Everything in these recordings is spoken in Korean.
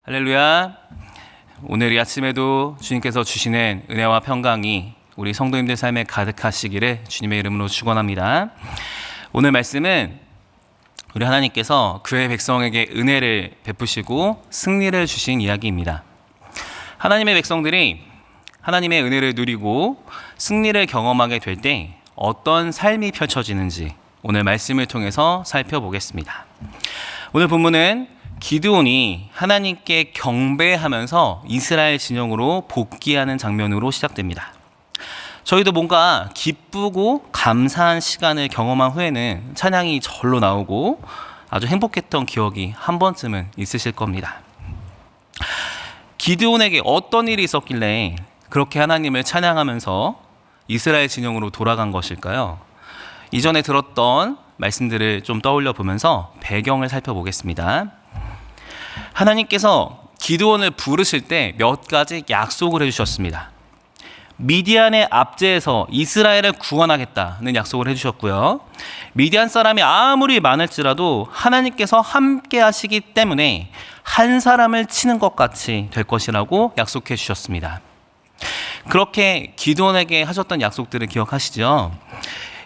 할렐루야. 오늘 이 아침에도 주님께서 주시는 은혜와 평강이 우리 성도님들 삶에 가득하시기를 주님의 이름으로 축원합니다. 오늘 말씀은 우리 하나님께서 그의 백성에게 은혜를 베푸시고 승리를 주신 이야기입니다. 하나님의 백성들이 하나님의 은혜를 누리고 승리를 경험하게 될 때 어떤 삶이 펼쳐지는지 오늘 말씀을 통해서 살펴보겠습니다. 오늘 본문은 기드온이 하나님께 경배하면서 이스라엘 진영으로 복귀하는 장면으로 시작됩니다. 저희도 뭔가 기쁘고 감사한 시간을 경험한 후에는 찬양이 절로 나오고 아주 행복했던 기억이 한 번쯤은 있으실 겁니다. 기드온에게 어떤 일이 있었길래 그렇게 하나님을 찬양하면서 이스라엘 진영으로 돌아간 것일까요? 이전에 들었던 말씀들을 좀 떠올려 보면서 배경을 살펴보겠습니다. 하나님께서 기드온을 부르실 때 몇 가지 약속을 해주셨습니다. 미디안의 압제에서 이스라엘을 구원하겠다는 약속을 해주셨고요. 미디안 사람이 아무리 많을지라도 하나님께서 함께 하시기 때문에 한 사람을 치는 것 같이 될 것이라고 약속해 주셨습니다. 그렇게 기드온에게 하셨던 약속들을 기억하시죠?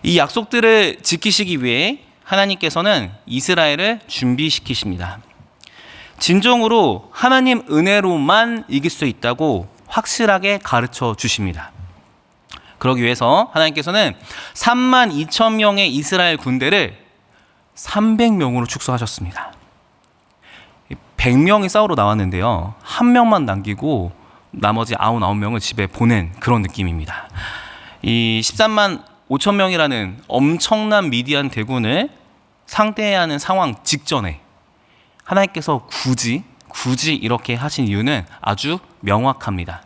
이 약속들을 지키시기 위해 하나님께서는 이스라엘을 준비시키십니다. 진정으로 하나님 은혜로만 이길 수 있다고 확실하게 가르쳐 주십니다. 그러기 위해서 하나님께서는 32,000명의 이스라엘 군대를 300명으로 축소하셨습니다. 100명이 싸우러 나왔는데요, 한 명만 남기고 나머지 99명을 집에 보낸 그런 느낌입니다. 이 13만 5천 명이라는 엄청난 미디안 대군을 상대해야 하는 상황 직전에 하나님께서 굳이 이렇게 하신 이유는 아주 명확합니다.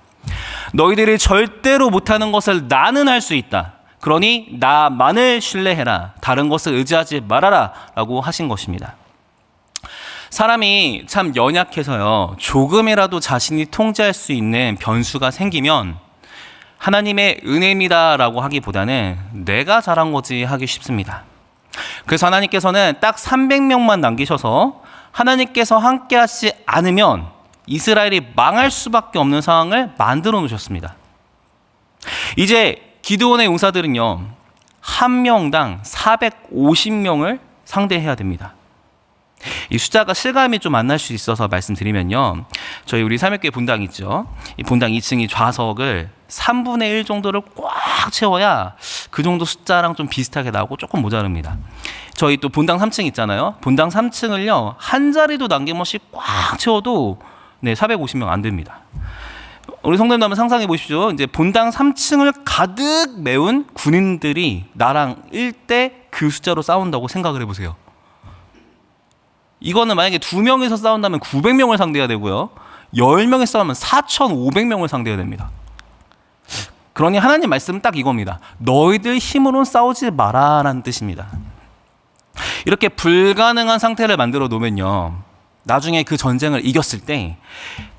너희들이 절대로 못하는 것을 나는 할 수 있다. 그러니 나만을 신뢰해라. 다른 것을 의지하지 말아라. 라고 하신 것입니다. 사람이 참 연약해서요, 조금이라도 자신이 통제할 수 있는 변수가 생기면 하나님의 은혜입니다 라고 하기보다는 내가 잘한 거지 하기 쉽습니다. 그래서 하나님께서는 딱 300명만 남기셔서 하나님께서 함께 하시지 않으면 이스라엘이 망할 수밖에 없는 상황을 만들어 놓으셨습니다. 이제 기드온의 용사들은요, 한 명당 450명을 상대해야 됩니다. 이 숫자가 실감이 좀 안 날 수 있어서 말씀드리면요, 저희 우리 삼일교회 본당 있죠. 이 본당 2층이 좌석을 3분의 1 정도를 꽉 채워야 그 정도 숫자랑 좀 비슷하게 나오고 조금 모자릅니다. 저희 또 본당 3층 있잖아요. 본당 3층을요, 한 자리도 남김없이 꽉 채워도 450명 안 됩니다. 우리 성도님들 한번 상상해 보십시오. 이제 본당 3층을 가득 메운 군인들이 나랑 1대 그 숫자로 싸운다고 생각을 해보세요. 이거는 만약에 2명이서 싸운다면 900명을 상대해야 되고요, 10명이 싸우면 4,500명을 상대해야 됩니다. 그러니 하나님 말씀은 딱 이겁니다. 너희들 힘으로는 싸우지 마라 라는 뜻입니다. 이렇게 불가능한 상태를 만들어 놓으면요, 나중에 그 전쟁을 이겼을 때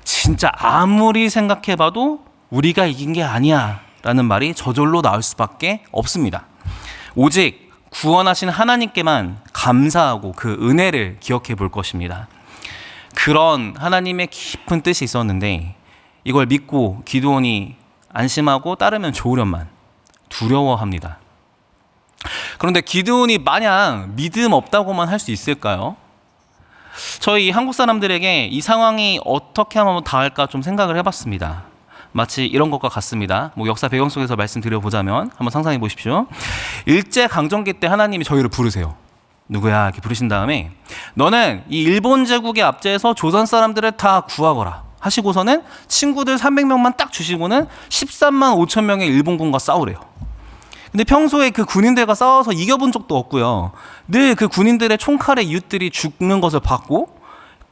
진짜 아무리 생각해봐도 우리가 이긴 게 아니야 라는 말이 저절로 나올 수밖에 없습니다. 오직 구원하신 하나님께만 감사하고 그 은혜를 기억해 볼 것입니다. 그런 하나님의 깊은 뜻이 있었는데 이걸 믿고 기드온이 안심하고 따르면 좋으련만 두려워합니다. 그런데 기드온이 마냥 믿음 없다고만 할 수 있을까요? 저희 한국 사람들에게 이 상황이 어떻게 하면 닿을까 좀 생각을 해봤습니다. 마치 이런 것과 같습니다. 역사 배경 속에서 말씀드려보자면 한번 상상해 보십시오. 일제강점기 때 하나님이 저희를 부르세요. 누구야? 이렇게 부르신 다음에 너는 이 일본 제국의 압제에서 조선 사람들을 다 구하거라 하시고서는 친구들 300명만 딱 주시고는 13만 5천 명의 일본군과 싸우래요. 근데 평소에 그 군인들과 싸워서 이겨본 적도 없고요, 늘 그 군인들의 총칼에 이웃들이 죽는 것을 봤고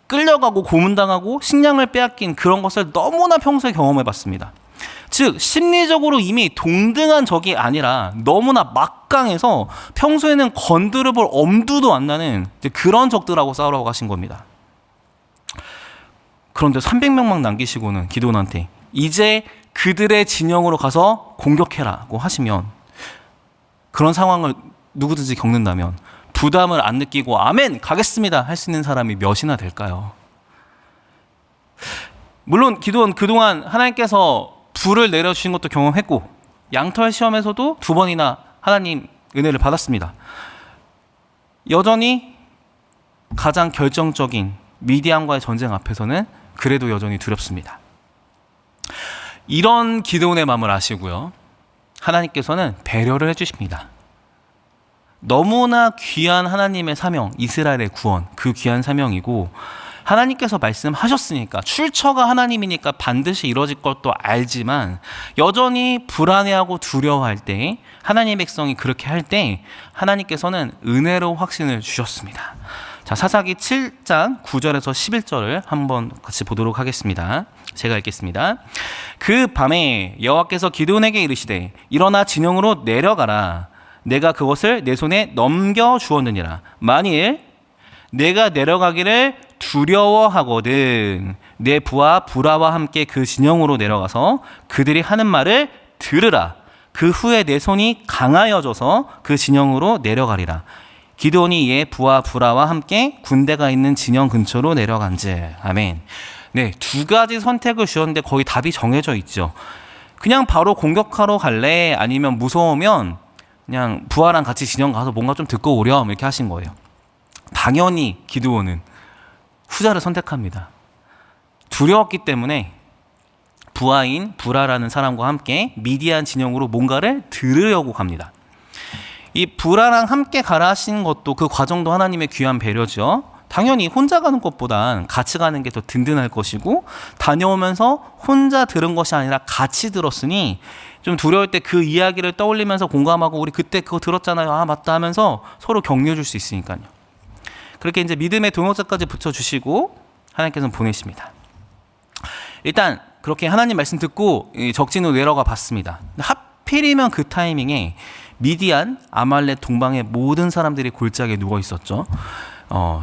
끌려가고 고문당하고 식량을 빼앗긴 그런 것을 너무나 평소에 경험해봤습니다. 즉 심리적으로 이미 동등한 적이 아니라 너무나 막강해서 평소에는 건드려볼 엄두도 안 나는 그런 적들하고 싸우라고 하신 겁니다. 그런데 300명만 남기시고는 기드온한테 이제 그들의 진영으로 가서 공격해라고 하시면, 그런 상황을 누구든지 겪는다면 부담을 안 느끼고 아멘 가겠습니다 할 수 있는 사람이 몇이나 될까요? 물론 기도는 그동안 하나님께서 불을 내려주신 것도 경험했고 양털 시험에서도 2번이나 하나님 은혜를 받았습니다. 여전히 가장 결정적인 미디안과의 전쟁 앞에서는 그래도 여전히 두렵습니다. 이런 기드온의 마음을 아시고요, 하나님께서는 배려를 해주십니다. 너무나 귀한 하나님의 사명, 이스라엘의 구원, 그 귀한 사명이고 하나님께서 말씀하셨으니까, 출처가 하나님이니까 반드시 이루어질 것도 알지만 여전히 불안해하고 두려워할 때, 하나님의 백성이 그렇게 할 때 하나님께서는 은혜로 확신을 주셨습니다. 자, 사사기 7장 9절에서 11절을 한번 같이 보도록 하겠습니다. 제가 읽겠습니다. 그 밤에 여호와께서 기드온에게 이르시되 일어나 진영으로 내려가라. 내가 그것을 내 손에 넘겨 주었느니라. 만일 내가 내려가기를 두려워하거든 내 부하 부라와 함께 그 진영으로 내려가서 그들이 하는 말을 들으라. 그 후에 내 손이 강하여져서 그 진영으로 내려가리라. 기드온이 이에 부하 부라와 함께 군대가 있는 진영 근처로 내려간지. 아멘. 네, 2가지 선택을 주셨는데 거의 답이 정해져 있죠. 그냥 바로 공격하러 갈래? 아니면 무서우면 그냥 부하랑 같이 진영 가서 뭔가 좀 듣고 오렴, 이렇게 하신 거예요. 당연히 기드온은 후자를 선택합니다. 두려웠기 때문에 부하인 부라라는 사람과 함께 미디안 진영으로 뭔가를 들으려고 갑니다. 이 부라랑 함께 가라 하신 것도, 그 과정도 하나님의 귀한 배려죠. 당연히 혼자 가는 것보단 같이 가는 게 더 든든할 것이고, 다녀오면서 혼자 들은 것이 아니라 같이 들었으니 좀 두려울 때 그 이야기를 떠올리면서 공감하고, 우리 그때 그거 들었잖아요, 아 맞다 하면서 서로 격려해 줄 수 있으니까요. 그렇게 이제 믿음의 동역자까지 붙여주시고 하나님께서는 보내십니다. 일단 그렇게 하나님 말씀 듣고 적진으로 내려가 봤습니다. 하필이면 그 타이밍에 미디안, 아말렉 동방의 모든 사람들이 골짜기에 누워 있었죠.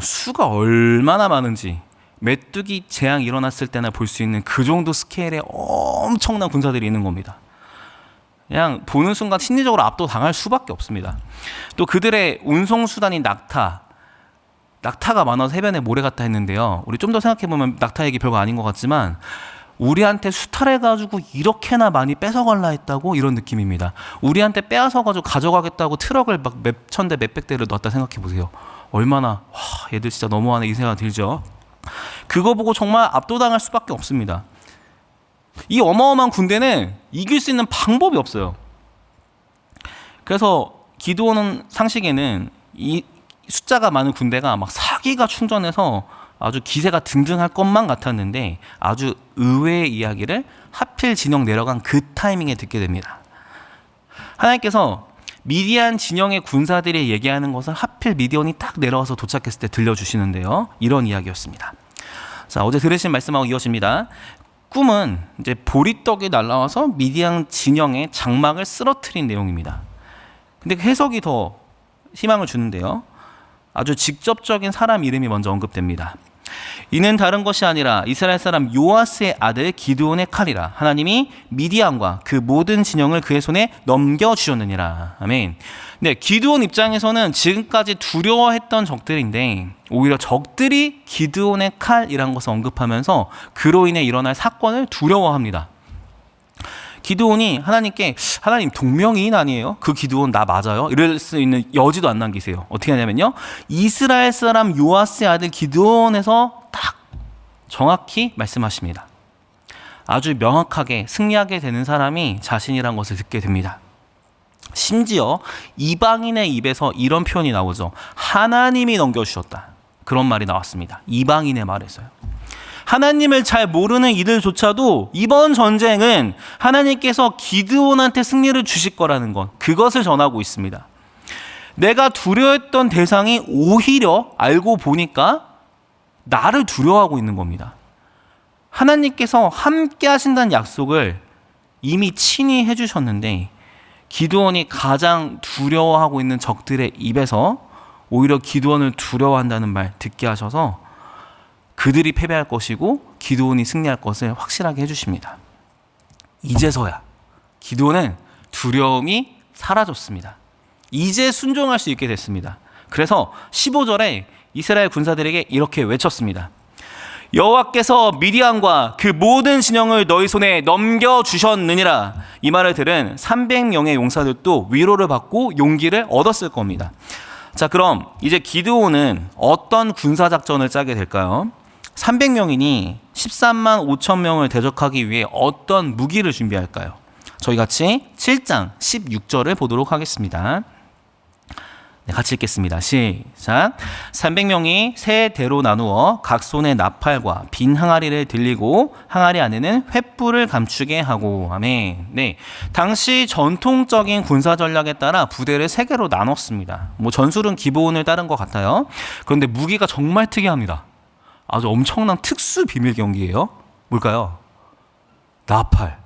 수가 얼마나 많은지 메뚜기 재앙 일어났을 때나 볼 수 있는 그 정도 스케일의 엄청난 군사들이 있는 겁니다. 그냥 보는 순간 심리적으로 압도당할 수밖에 없습니다. 또 그들의 운송수단인 낙타가 많아서 해변에 모래 같다 했는데요, 우리 좀 더 생각해보면 낙타 얘기 별거 아닌 것 같지만 우리한테 수탈해가지고 이렇게나 많이 뺏어갈라 했다고, 이런 느낌입니다. 우리한테 빼앗아가지고 가져가겠다고 트럭을 막 몇천 대 몇백 대를 넣었다 생각해보세요. 얼마나, 와, 얘들 진짜 너무하네, 이 생각 들죠. 그거 보고 정말 압도당할 수밖에 없습니다. 이 어마어마한 군대는 이길 수 있는 방법이 없어요. 그래서 기드온 상식에는 이 숫자가 많은 군대가 막 사기가 충전해서 아주 기세가 등등할 것만 같았는데, 아주 의외의 이야기를 하필 진영 내려간 그 타이밍에 듣게 됩니다. 하나님께서 미디안 진영의 군사들이 얘기하는 것을 하필 미디안이 딱 내려와서 도착했을 때 들려주시는데요, 이런 이야기였습니다. 자, 어제 들으신 말씀하고 이어집니다. 꿈은 이제 보리떡이 날아와서 미디안 진영의 장막을 쓰러뜨린 내용입니다. 근데 그 해석이 더 희망을 주는데요, 아주 직접적인 사람 이름이 먼저 언급됩니다. 이는 다른 것이 아니라 이스라엘 사람 요아스의 아들 기드온의 칼이라. 하나님이 미디안과 그 모든 진영을 그의 손에 넘겨주셨느니라. 아멘. 네, 기드온 입장에서는 지금까지 두려워했던 적들인데 오히려 적들이 기드온의 칼이란 것을 언급하면서 그로 인해 일어날 사건을 두려워합니다. 기드온이 하나님께, 하나님 동명이인 아니에요? 그 기드온 나 맞아요? 이럴 수 있는 여지도 안 남기세요. 어떻게 하냐면요, 이스라엘 사람 요아스의 아들 기드온에서 딱 정확히 말씀하십니다. 아주 명확하게 승리하게 되는 사람이 자신이란 것을 듣게 됩니다. 심지어 이방인의 입에서 이런 표현이 나오죠. 하나님이 넘겨주셨다, 그런 말이 나왔습니다. 이방인의 말에서요. 하나님을 잘 모르는 이들조차도 이번 전쟁은 하나님께서 기드온한테 승리를 주실 거라는 것, 그것을 전하고 있습니다. 내가 두려워했던 대상이 오히려 알고 보니까 나를 두려워하고 있는 겁니다. 하나님께서 함께 하신다는 약속을 이미 친히 해주셨는데 기드온이 가장 두려워하고 있는 적들의 입에서 오히려 기드온을 두려워한다는 말 듣게 하셔서 그들이 패배할 것이고 기드온이 승리할 것을 확실하게 해주십니다. 이제서야 기드온은 두려움이 사라졌습니다. 이제 순종할 수 있게 됐습니다. 그래서 15절에 이스라엘 군사들에게 이렇게 외쳤습니다. 여호와께서 미디안과 그 모든 진영을 너희 손에 넘겨주셨느니라. 이 말을 들은 300명의 용사들도 위로를 받고 용기를 얻었을 겁니다. 자, 그럼 이제 기드온은 어떤 군사작전을 짜게 될까요? 300명이니 13만 5천 명을 대적하기 위해 어떤 무기를 준비할까요? 저희 같이 7장 16절을 보도록 하겠습니다. 네, 같이 읽겠습니다. 시작. 300명이 세 대로 나누어 각 손에 나팔과 빈 항아리를 들리고 항아리 안에는 횃불을 감추게 하고. 아멘. 네, 당시 전통적인 군사 전략에 따라 부대를 세 개로 나눴습니다. 전술은 기본을 따른 것 같아요. 그런데 무기가 정말 특이합니다. 아주 엄청난 특수 비밀 경기예요. 뭘까요? 나팔,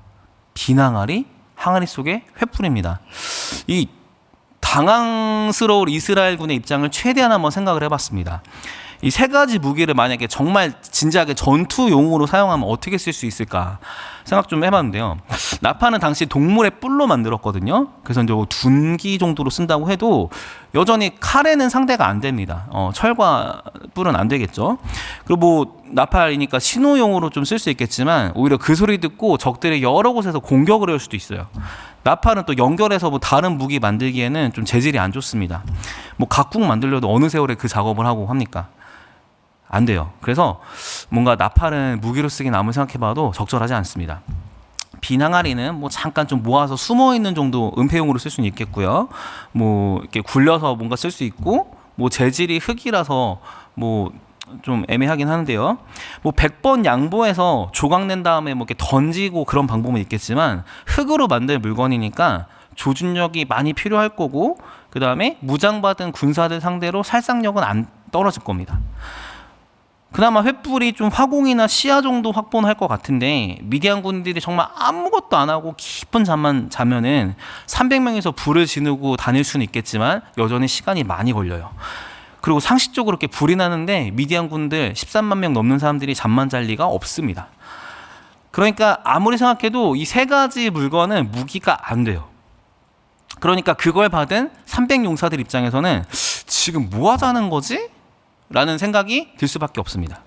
빈 항아리, 항아리 속에 횃불입니다. 이 당황스러울 이스라엘군의 입장을 최대한 한번 생각을 해봤습니다. 이 세 가지 무기를 만약에 정말 진지하게 전투용으로 사용하면 어떻게 쓸 수 있을까 생각 좀 해봤는데요. 나팔은 당시 동물의 뿔로 만들었거든요. 그래서 이제 둔기 정도로 쓴다고 해도 여전히 칼에는 상대가 안 됩니다. 철과 뿔은 안 되겠죠. 그리고 나팔이니까 신호용으로 좀 쓸 수 있겠지만 오히려 그 소리 듣고 적들이 여러 곳에서 공격을 할 수도 있어요. 나팔은 또 연결해서 다른 무기 만들기에는 좀 재질이 안 좋습니다. 각국 만들려도 어느 세월에 그 작업을 하고 합니까? 안 돼요. 그래서 뭔가 나팔은 무기로 쓰긴 아무리 생각해봐도 적절하지 않습니다. 빈 항아리는 잠깐 좀 모아서 숨어 있는 정도 은폐용으로 쓸 수는 있겠고요. 이렇게 굴려서 뭔가 쓸 수 있고, 재질이 흙이라서 좀 애매하긴 하는데요. 100번 양보해서 조각낸 다음에 이렇게 던지고 그런 방법은 있겠지만 흙으로 만든 물건이니까 조준력이 많이 필요할 거고, 그 다음에 무장받은 군사들 상대로 살상력은 안 떨어질 겁니다. 그나마 횃불이 좀 화공이나 시야 정도 확보는 할 것 같은데, 미디안 군들이 정말 아무것도 안 하고 깊은 잠만 자면은 300명에서 불을 지르고 다닐 수는 있겠지만 여전히 시간이 많이 걸려요. 그리고 상식적으로 이렇게 불이 나는데 미디안 군들 13만 명 넘는 사람들이 잠만 잘 리가 없습니다. 그러니까 아무리 생각해도 이 세 가지 물건은 무기가 안 돼요. 그러니까 그걸 받은 300용사들 입장에서는 지금 뭐 하자는 거지? 라는 생각이 들 수밖에 없습니다.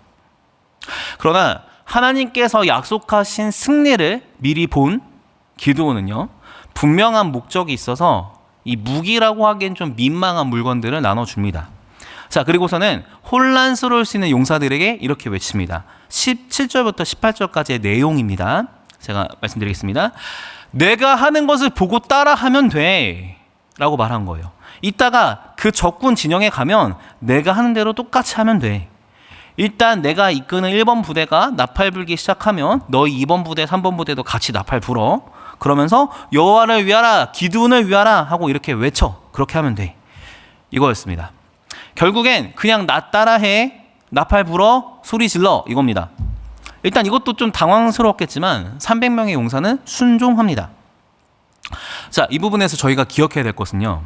그러나 하나님께서 약속하신 승리를 미리 본 기드온은요, 분명한 목적이 있어서 이 무기라고 하기엔 좀 민망한 물건들을 나눠줍니다. 자, 그리고서는 혼란스러울 수 있는 용사들에게 이렇게 외칩니다. 17절부터 18절까지의 내용입니다. 제가 말씀드리겠습니다. 내가 하는 것을 보고 따라하면 돼 라고 말한 거예요. 이따가 그 적군 진영에 가면 내가 하는 대로 똑같이 하면 돼. 일단 내가 이끄는 1번 부대가 나팔 불기 시작하면 너희 2번 부대, 3번 부대도 같이 나팔 불어. 그러면서 여호와를 위하라, 기드온을 위하라 하고 이렇게 외쳐. 그렇게 하면 돼. 이거였습니다. 결국엔 그냥 나 따라해, 나팔 불어, 소리 질러, 이겁니다. 일단 이것도 좀 당황스러웠겠지만 300명의 용사는 순종합니다. 자, 이 부분에서 저희가 기억해야 될 것은요,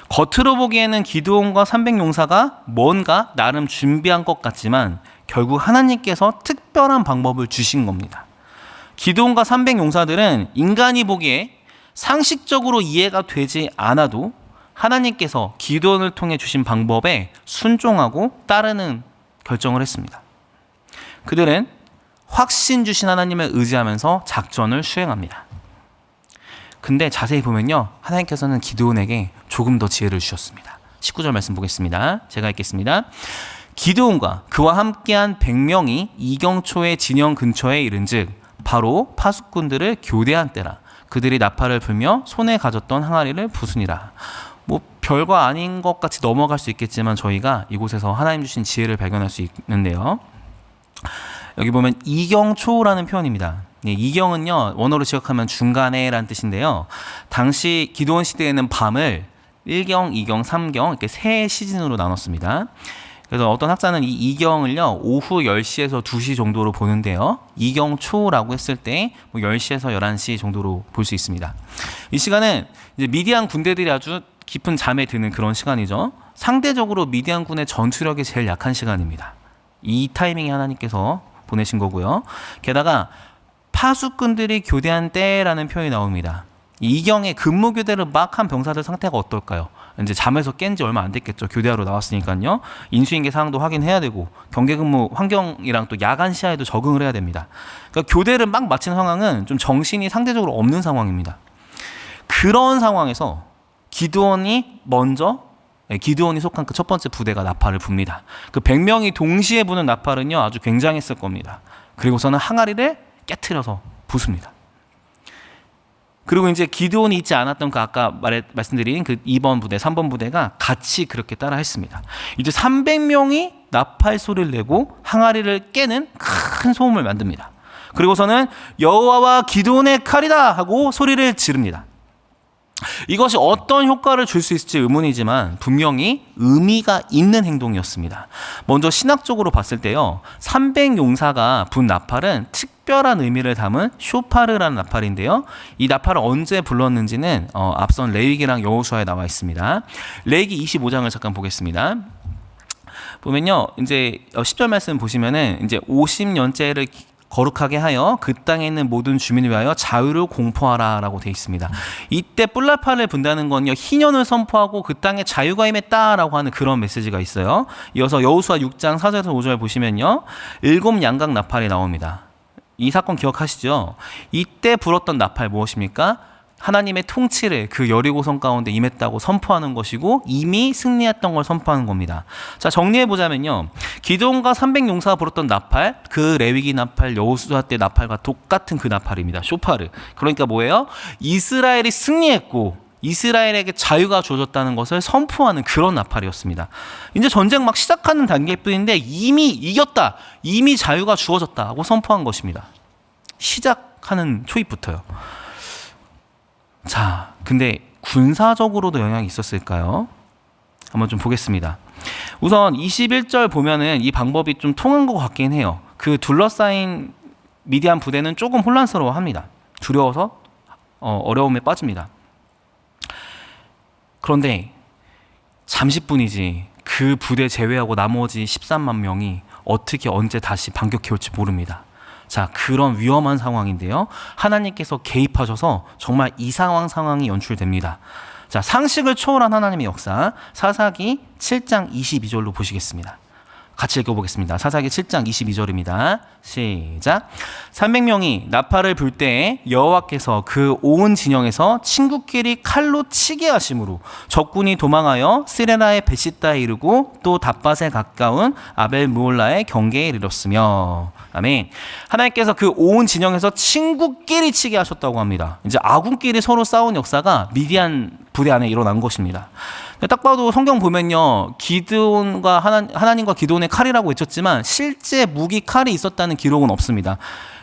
겉으로 보기에는 기드온과 300용사가 뭔가 나름 준비한 것 같지만 결국 하나님께서 특별한 방법을 주신 겁니다. 기드온과 300용사들은 인간이 보기에 상식적으로 이해가 되지 않아도 하나님께서 기드온을 통해 주신 방법에 순종하고 따르는 결정을 했습니다. 그들은 확신 주신 하나님을 의지하면서 작전을 수행합니다. 근데 자세히 보면요, 하나님께서는 기드온에게 조금 더 지혜를 주셨습니다. 19절 말씀 보겠습니다. 제가 읽겠습니다. 기드온과 그와 함께한 100명이 이경초의 진영 근처에 이른즉 바로 파수꾼들을 교대한 때라. 그들이 나팔을 불며 손에 가졌던 항아리를 부수니라. 별거 아닌 것 같이 넘어갈 수 있겠지만 저희가 이곳에서 하나님 주신 지혜를 발견할 수 있는데요. 여기 보면 이경초라는 표현입니다. 이경은요, 원어로 지역하면 중간에라는 뜻인데요. 당시 기드온 시대에는 밤을 1경, 2경, 3경 이렇게 세 시즌으로 나눴습니다. 그래서 어떤 학자는 이 이경을요, 오후 10시에서 2시 정도로 보는데요. 이경초라고 했을 때 10시에서 11시 정도로 볼 수 있습니다. 이 시간은 이제 미디안 군대들이 아주 깊은 잠에 드는 그런 시간이죠. 상대적으로 미디안 군의 전투력이 제일 약한 시간입니다. 이 타이밍에 하나님께서 보내신 거고요. 게다가 파수꾼들이 교대한 때라는 표현이 나옵니다. 이경의 근무 교대를 막 한 병사들 상태가 어떨까요? 이제 잠에서 깬 지 얼마 안 됐겠죠. 교대하러 나왔으니까요. 인수인계 사항도 확인해야 되고 경계근무 환경이랑 또 야간 시야에도 적응을 해야 됩니다. 그러니까 교대를 막 마친 상황은 좀 정신이 상대적으로 없는 상황입니다. 그런 상황에서 기드온이 속한 그 첫 번째 부대가 나팔을 붑니다. 그 100명이 동시에 부는 나팔은요 아주 굉장했을 겁니다. 그리고서는 항아리를 깨트려서 부숩니다. 그리고 이제 기드온이 있지 않았던 그 아까 말씀드린 그 2번 부대, 3번 부대가 같이 그렇게 따라 했습니다. 이제 300명이 나팔 소리를 내고 항아리를 깨는 큰 소음을 만듭니다. 그리고서는 여호와와 기드온의 칼이다 하고 소리를 지릅니다. 이것이 어떤 효과를 줄 수 있을지 의문이지만 분명히 의미가 있는 행동이었습니다. 먼저 신학적으로 봤을 때요, 300용사가 분 나팔은 특별한 의미를 담은 쇼파르라는 나팔인데요. 이 나팔을 언제 불렀는지는 앞선 레위기랑 여호수아에 나와 있습니다. 레위기 25장을 잠깐 보겠습니다. 보면요, 이제 10절 말씀 보시면은 이제 50년째를 거룩하게 하여 그 땅에 있는 모든 주민을 위하여 자유를 공포하라라고 되어 있습니다. 이때 뿔나팔을 분다는 건요, 희년을 선포하고 그 땅에 자유가 임했다라고 하는 그런 메시지가 있어요. 이어서 여호수아 6장 4절에서 5절 보시면요, 7 양각 나팔이 나옵니다. 이 사건 기억하시죠? 이때 불었던 나팔 무엇입니까? 하나님의 통치를 그 여리고성 가운데 임했다고 선포하는 것이고 이미 승리했던 걸 선포하는 겁니다. 자, 정리해보자면요, 기드온과 300용사가 불었던 나팔, 그 레위기 나팔, 여호수아 때 나팔과 똑같은 그 나팔입니다. 쇼파르. 그러니까 뭐예요? 이스라엘이 승리했고 이스라엘에게 자유가 주어졌다는 것을 선포하는 그런 나팔이었습니다. 이제 전쟁 막 시작하는 단계뿐인데 이미 이겼다, 이미 자유가 주어졌다고 선포한 것입니다. 시작하는 초입부터요. 자, 근데 군사적으로도 영향이 있었을까요? 한번 좀 보겠습니다. 우선 21절 보면은 이 방법이 좀 통한 것 같긴 해요. 그 둘러싸인 미디안 부대는 조금 혼란스러워합니다. 두려워서 어려움에 빠집니다. 그런데 잠시뿐이지 그 부대 제외하고 나머지 13만 명이 어떻게 언제 다시 반격해 올지 모릅니다. 자, 그런 위험한 상황인데요, 하나님께서 개입하셔서 정말 이상한 상황이 연출됩니다. 자, 상식을 초월한 하나님의 역사, 사사기 7장 22절로 보시겠습니다. 같이 읽어보겠습니다. 사사기 7장 22절입니다. 시작. 300명이 나팔을 불 때에 여호와께서 그 온 진영에서 친구끼리 칼로 치게 하심으로 적군이 도망하여 스레라의 베시다에 이르고 또 답밭에 가까운 아벨 무올라의 경계에 이르렀으며. 아멘. 하나님께서 그 온 진영에서 친구끼리 치게 하셨다고 합니다. 이제 아군끼리 서로 싸운 역사가 미디안 부대 안에 일어난 것입니다. 딱 봐도 성경 보면요, 기드온과 하나님과 기드온의 칼이라고 외쳤지만 실제 무기 칼이 있었다는 기록은 없습니다.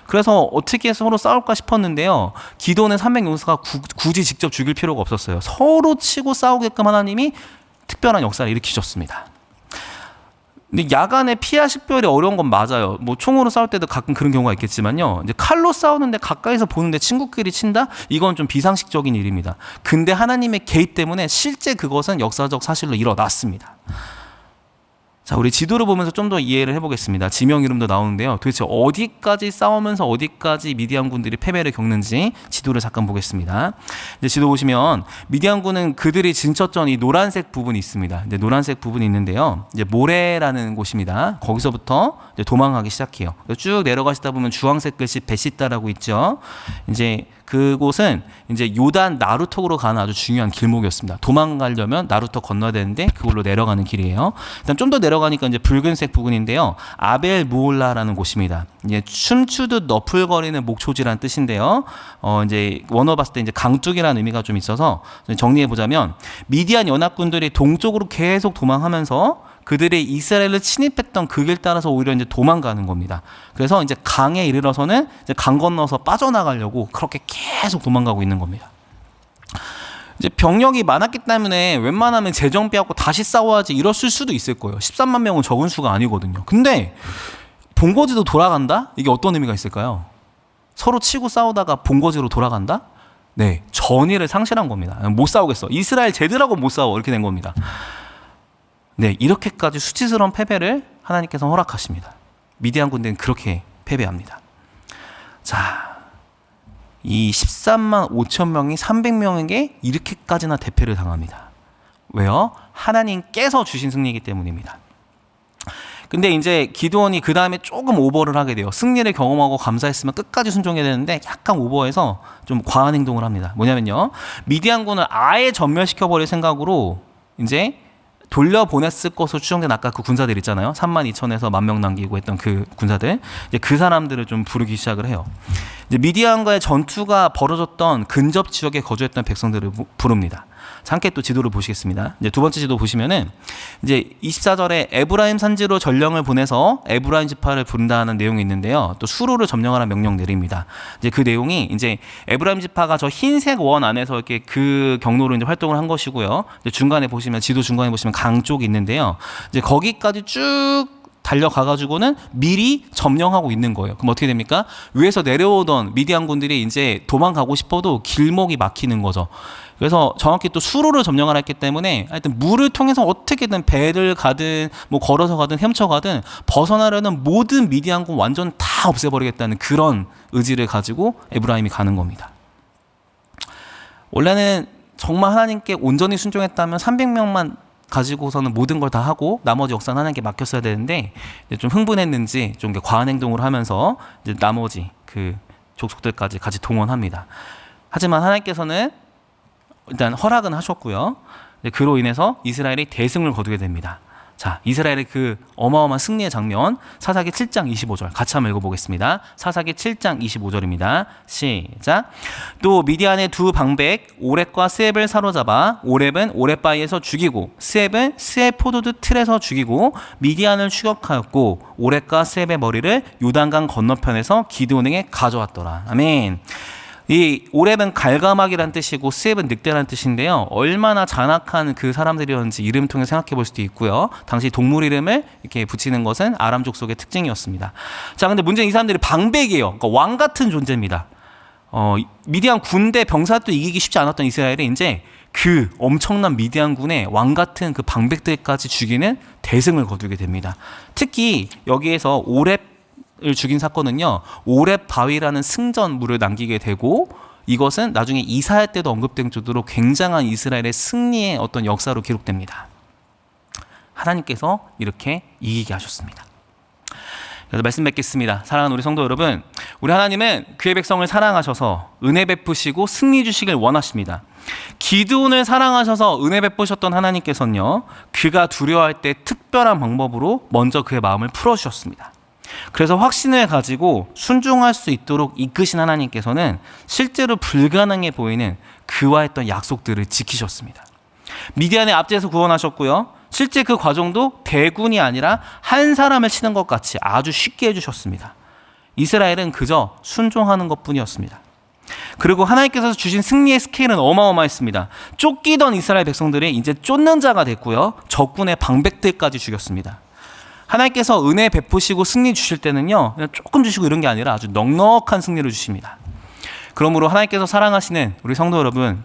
그래서 어떻게 서로 싸울까 싶었는데요, 기드온의 300용사가 굳이 직접 죽일 필요가 없었어요. 서로 치고 싸우게끔 하나님이 특별한 역사를 일으키셨습니다. 근데 야간에 피하 식별이 어려운 건 맞아요. 뭐 총으로 싸울 때도 가끔 그런 경우가 있겠지만요, 이제 칼로 싸우는데 가까이서 보는데 친구끼리 친다? 이건 좀 비상식적인 일입니다. 근데 하나님의 개입 때문에 실제 그것은 역사적 사실로 일어났습니다. 자, 우리 지도를 보면서 좀 더 이해를 해보겠습니다. 지명 이름도 나오는데요, 도대체 어디까지 싸우면서 어디까지 미디안군들이 패배를 겪는지 지도를 잠깐 보겠습니다. 이제 지도 보시면 미디안군은 그들이 진쳤던 이 노란색 부분이 있습니다. 이제 노란색 부분이 있는데요, 이제 모레라는 곳입니다. 거기서부터 이제 도망하기 시작해요. 쭉 내려가시다 보면 주황색 글씨 베시다라고 있죠. 이제 그곳은 이제 요단 나루턱으로 가는 아주 중요한 길목이었습니다. 도망가려면 나루턱 건너야 되는데 그걸로 내려가는 길이에요. 일단 좀 더 내려가니까 이제 붉은색 부분인데요, 아벨 무올라라는 곳입니다. 이제 춤추듯 너풀거리는 목초지라는 뜻인데요, 이제 원어 봤을 때 이제 강둑이라는 의미가 좀 있어서 정리해 보자면 미디안 연합군들이 동쪽으로 계속 도망하면서 그들이 이스라엘을 침입했던 그 길 따라서 오히려 이제 도망가는 겁니다. 그래서 이제 강에 이르러서는 이제 강 건너서 빠져나가려고 그렇게 계속 도망가고 있는 겁니다. 이제 병력이 많았기 때문에 웬만하면 재정비하고 다시 싸워야지 이랬을 수도 있을 거예요. 13만 명은 적은 수가 아니거든요. 근데 본거지도 돌아간다? 이게 어떤 의미가 있을까요? 서로 치고 싸우다가 본거지로 돌아간다? 네, 전의를 상실한 겁니다. 못 싸우겠어. 이스라엘 쟤들하고 못 싸워. 이렇게 된 겁니다. 네, 이렇게까지 수치스러운 패배를 하나님께서 허락하십니다. 미디안 군대는 그렇게 패배합니다. 자, 이 13만 5천 명이 300명에게 이렇게까지나 대패를 당합니다. 왜요? 하나님께서 주신 승리이기 때문입니다. 근데 이제 기드온이 그 다음에 조금 오버를 하게 돼요. 승리를 경험하고 감사했으면 끝까지 순종해야 되는데 약간 오버해서 좀 과한 행동을 합니다. 뭐냐면요, 미디안군을 아예 전멸시켜버릴 생각으로 이제 돌려보냈을 것으로 추정된 아까 그 군사들 있잖아요. 32,000에서 10,000명 남기고 했던 그 군사들, 이제 그 사람들을 좀 부르기 시작을 해요. 이제 미디안과의 전투가 벌어졌던 근접 지역에 거주했던 백성들을 부릅니다. 자, 함께 또 지도를 보시겠습니다. 이제 두 번째 지도 보시면은 이제 24절에 에브라임 산지로 전령을 보내서 에브라임 지파를 부른다는 내용이 있는데요. 또 수로를 점령하라는 명령 내립니다. 이제 그 내용이 이제 에브라임 지파가 저 흰색 원 안에서 이렇게 그 경로로 이제 활동을 한 것이고요. 이제 중간에 보시면 지도 중간에 보시면 강 쪽이 있는데요. 이제 거기까지 쭉 달려가가지고는 미리 점령하고 있는 거예요. 그럼 어떻게 됩니까? 위에서 내려오던 미디안군들이 이제 도망가고 싶어도 길목이 막히는 거죠. 그래서 정확히 또 수로를 점령하라 했기 때문에 하여튼 물을 통해서 어떻게든 배를 가든 뭐 걸어서 가든 헤엄쳐 가든 벗어나려는 모든 미디안군 완전 다 없애버리겠다는 그런 의지를 가지고 에브라임이 가는 겁니다. 원래는 정말 하나님께 온전히 순종했다면 300명만 가지고서는 모든 걸 다 하고 나머지 역사는 하나님께 맡겼어야 되는데 좀 흥분했는지 좀 과한 행동을 하면서 이제 나머지 그 족속들까지 같이 동원합니다. 하지만 하나님께서는 일단 허락은 하셨고요. 그로 인해서 이스라엘이 대승을 거두게 됩니다. 자, 이스라엘의 그 어마어마한 승리의 장면, 사사기 7장 25절 같이 한번 읽어보겠습니다. 사사기 7장 25절입니다. 시작. 또 미디안의 두 방백 오렙과 스앱을 사로잡아 오렙은 오렙바위에서 죽이고 스앱은 스앱 포도주 틀에서 죽이고 미디안을 추격하였고 오렙과 스앱의 머리를 요단강 건너편에서 기드온에게 가져왔더라. 아멘. 이 오렙은 갈가막이란 뜻이고 스앱은 늑대란 뜻인데요. 얼마나 잔악한 그 사람들이었는지 이름 통해 생각해 볼 수도 있고요. 당시 동물 이름을 이렇게 붙이는 것은 아람 족속의 특징이었습니다. 자, 근데 문제는 이 사람들이 방백이에요. 그러니까 왕 같은 존재입니다. 미디안 군대 병사도 이기기 쉽지 않았던 이스라엘이 이제 그 엄청난 미디안 군의 왕 같은 그 방백들까지 죽이는 대승을 거두게 됩니다. 특히 여기에서 오렙 을 죽인 사건은요, 오렙 바위라는 승전물을 남기게 되고 이것은 나중에 이사야 때도 언급된 정도로 굉장한 이스라엘의 승리의 어떤 역사로 기록됩니다. 하나님께서 이렇게 이기게 하셨습니다. 그래서 말씀 맺겠습니다. 사랑하는 우리 성도 여러분, 우리 하나님은 그의 백성을 사랑하셔서 은혜 베푸시고 승리 주시길 원하십니다. 기드온을 사랑하셔서 은혜 베푸셨던 하나님께서는요, 그가 두려워할 때 특별한 방법으로 먼저 그의 마음을 풀어주셨습니다. 그래서 확신을 가지고 순종할 수 있도록 이끄신 하나님께서는 실제로 불가능해 보이는 그와 했던 약속들을 지키셨습니다. 미디안의 압제에서 구원하셨고요. 실제 그 과정도 대군이 아니라 한 사람을 치는 것 같이 아주 쉽게 해주셨습니다. 이스라엘은 그저 순종하는 것뿐이었습니다. 그리고 하나님께서 주신 승리의 스케일은 어마어마했습니다. 쫓기던 이스라엘 백성들이 이제 쫓는 자가 됐고요. 적군의 방백들까지 죽였습니다. 하나님께서 은혜 베푸시고 승리 주실 때는요, 그냥 조금 주시고 이런 게 아니라 아주 넉넉한 승리를 주십니다. 그러므로 하나님께서 사랑하시는 우리 성도 여러분,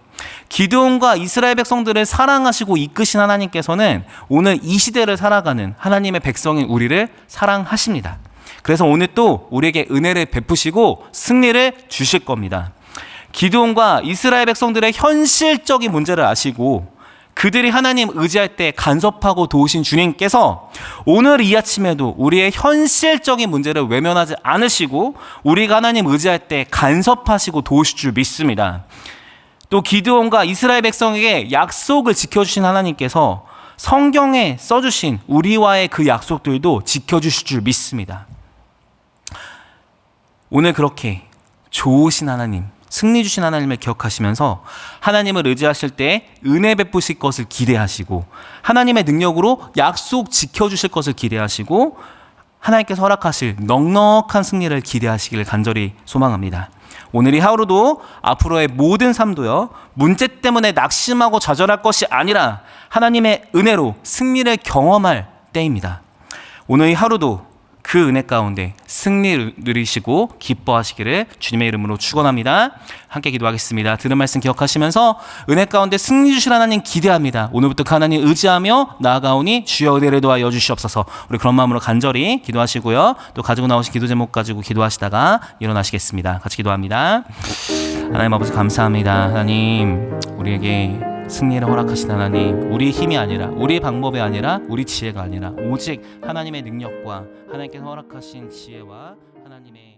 기드온과 이스라엘 백성들을 사랑하시고 이끄신 하나님께서는 오늘 이 시대를 살아가는 하나님의 백성인 우리를 사랑하십니다. 그래서 오늘 또 우리에게 은혜를 베푸시고 승리를 주실 겁니다. 기드온과 이스라엘 백성들의 현실적인 문제를 아시고 그들이 하나님 의지할 때 간섭하고 도우신 주님께서 오늘 이 아침에도 우리의 현실적인 문제를 외면하지 않으시고 우리가 하나님 의지할 때 간섭하시고 도우실 줄 믿습니다. 또 기드온과 이스라엘 백성에게 약속을 지켜주신 하나님께서 성경에 써주신 우리와의 그 약속들도 지켜주실 줄 믿습니다. 오늘 그렇게 좋으신 하나님, 승리 주신 하나님을 기억하시면서 하나님을 의지하실 때 은혜 베푸실 것을 기대하시고 하나님의 능력으로 약속 지켜주실 것을 기대하시고 하나님께서 허락하실 넉넉한 승리를 기대하시기를 간절히 소망합니다. 오늘 이 하루도 앞으로의 모든 삶도요, 문제 때문에 낙심하고 좌절할 것이 아니라 하나님의 은혜로 승리를 경험할 때입니다. 오늘 이 하루도 그 은혜 가운데 승리를 누리시고 기뻐하시기를 주님의 이름으로 축원합니다. 함께 기도하겠습니다. 들은 말씀 기억하시면서 은혜 가운데 승리 주실 하나님 기대합니다. 오늘부터 그 하나님 의지하며 나아가오니 주여 은혜를 도하여 주시옵소서. 우리 그런 마음으로 간절히 기도하시고요. 또 가지고 나오신 기도 제목 가지고 기도하시다가 일어나시겠습니다. 같이 기도합니다. 하나님 아버지 감사합니다. 하나님 우리에게 승리를 허락하신 하나님, 우리 힘이 아니라, 우리 방법이 아니라, 우리 지혜가 아니라 오직 하나님의 능력과 하나님께서 허락하신 지혜와 하나님의